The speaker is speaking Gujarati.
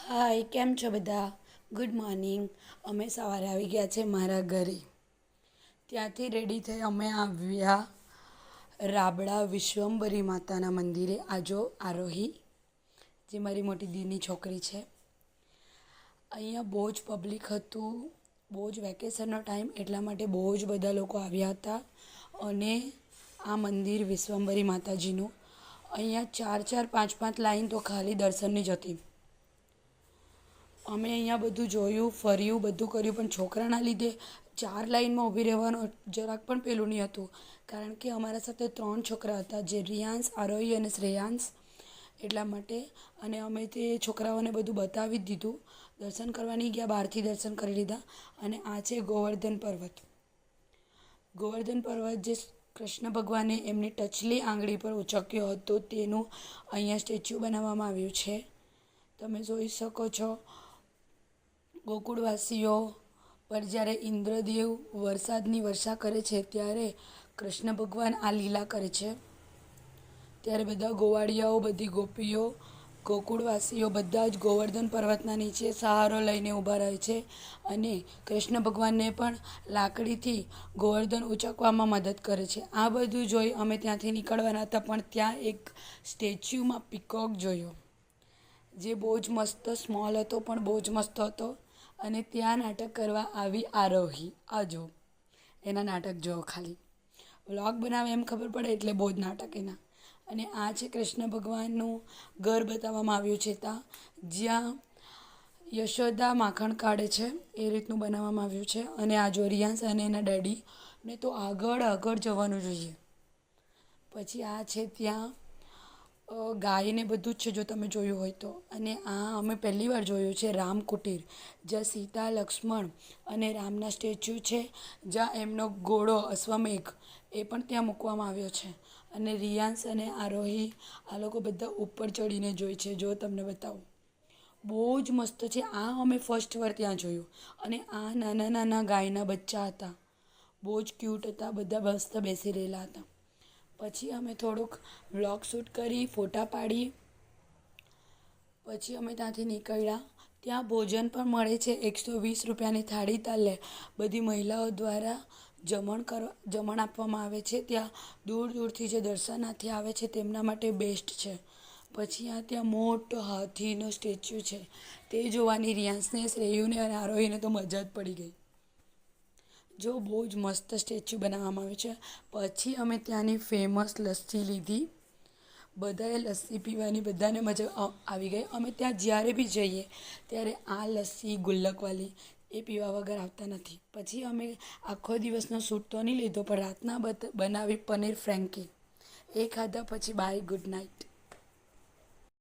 હાય, કેમ છો બધા? Good morning. અમે સવારે આવી ગયા છે મારા ઘરે. ત્યાંથી રેડી થઈ અમે આવ્યા રાબડા વિશ્વંભરી માતાના મંદિરે. આજો આરોહી, જે મારી મોટી દીદીની છોકરી છે. અહીંયા બહુ જ પબ્લિક હતું, બહુ જ વેકેશનનો ટાઈમ, એટલા માટે બહુ જ બધા લોકો આવ્યા હતા. અને આ મંદિર વિશ્વંભરી માતાજીનું, અહીંયા 4-4, 5-5 લાઈન તો ખાલી દર્શનની જ હતી. અમે અહીંયા બધું જોયું, ફર્યું, બધું કર્યું, પણ છોકરાના લીધે 4 લાઈનમાં ઊભી રહેવાનું જરાક પણ પેલું નહીં હતું. કારણ કે અમારા સાથે 3 છોકરા હતા, જે રિયાંશ, આરોહી અને શ્રેયાંશ. એટલા માટે અને અમે તે છોકરાઓને બધું બતાવી જ દીધું. દર્શન કરવા નહીં ગયા, બહારથી દર્શન કરી લીધા. અને આ છે ગોવર્ધન પર્વત. ગોવર્ધન પર્વત જે કૃષ્ણ ભગવાને એમની ટચલી આંગળી પર ઉચક્યો હતો, તેનું અહીંયા સ્ટેચ્યુ બનાવવામાં આવ્યું છે. તમે જોઈ શકો છો. ગોકુળવાસીઓ પર જ્યારે ઇન્દ્રદેવ વરસાદની વર્ષા કરે છે, ત્યારે કૃષ્ણ ભગવાન આ લીલા કરે છે. ત્યારે બધા ગોવાળિયાઓ, બધી ગોપીઓ, ગોકુળવાસીઓ બધા જ ગોવર્ધન પર્વતના નીચે સહારો લઈને ઊભા રહે છે. અને કૃષ્ણ ભગવાનને પણ લાકડીથી ગોવર્ધન ઉંચકવામાં મદદ કરે છે. આ બધું જોઈ અમે ત્યાંથી નીકળવાના હતા, પણ ત્યાં એક સ્ટેચ્યુમાં પીકોક જોયો, જે બહુ જ મસ્ત સ્મોલ હતો, પણ બહુ જ મસ્ત હતો. અને ત્યાં નાટક કરવા આવી આરોહી. આજો એના નાટક જોવો, ખાલી વ્લોગ બનાવે એમ ખબર પડે, એટલે બહુ જ નાટક એના. અને આ છે કૃષ્ણ ભગવાનનું ઘર બતાવવામાં આવ્યું છે, જ્યાં યશોદા માખણ કાઢે છે, એ રીતનું બનાવવામાં આવ્યું છે. અને આ જો રિયાંશ અને એના ડેડી ને તો આગળ આગળ જવાનું જોઈએ. પછી આ છે ત્યાં ગાયને બધું જ છે, જો તમે જોયું હોય તો. અને આ અમે પહેલી વાર જોયું છે રામ કુટીર, જ્યાં સીતા, લક્ષ્મણ અને રામના સ્ટેચ્યુ છે, જ્યાં એમનો ઘોડો અશ્વમેઘ એ પણ ત્યાં મૂકવામાં આવ્યો છે. અને રિયાંશ અને આરોહી આ લોકો બધા ઉપર ચડીને જોઈ છે. જો તમને બતાવું, બહુ જ મસ્ત છે. આ અમે ફર્સ્ટ વાર ત્યાં જોયું. અને આ નાના નાના ગાયના બચ્ચા હતા, બહુ જ ક્યુટ હતા, બધા મસ્ત બેસી રહેલા હતા. પછી અમે થોડુંક વ્લોગ શૂટ કરી, ફોટા પાડી, પછી અમે ત્યાંથી નીકળ્યા. ત્યાં ભોજન પણ મળે છે, 120 રૂપિયાની થાળી તાલે બધી મહિલાઓ દ્વારા જમણ આપવામાં આવે છે. ત્યાં દૂર દૂરથી જે દર્શનાર્થી આવે છે તેમના માટે બેસ્ટ છે. પછી ત્યાં મોટો હાથીનો સ્ટેચ્યુ છે, તે જોવાની રિયાંશને, શ્રેયુને અને આરોહીને તો મજા જ પડી ગઈ. જો બહુ જ મસ્ત સ્ટેચ્યુ બનાવવામાં આવ્યું છે. પછી અમે ત્યાંની ફેમસ લસ્સી લીધી. બધાએ લસ્સી પીવાની બધાને મજા આવી ગઈ. અમે ત્યાં જ્યારે બી જઈએ ત્યારે આ લસ્સી ગુલ્લકવાલી એ પીવા વગર આવતા નથી. પછી અમે આખો દિવસનો શૂટ તો નહીં લીધો, પણ રાતના બનાવી પનીર ફ્રેન્કી એ ખાધા. પછી બાય, ગુડ નાઇટ.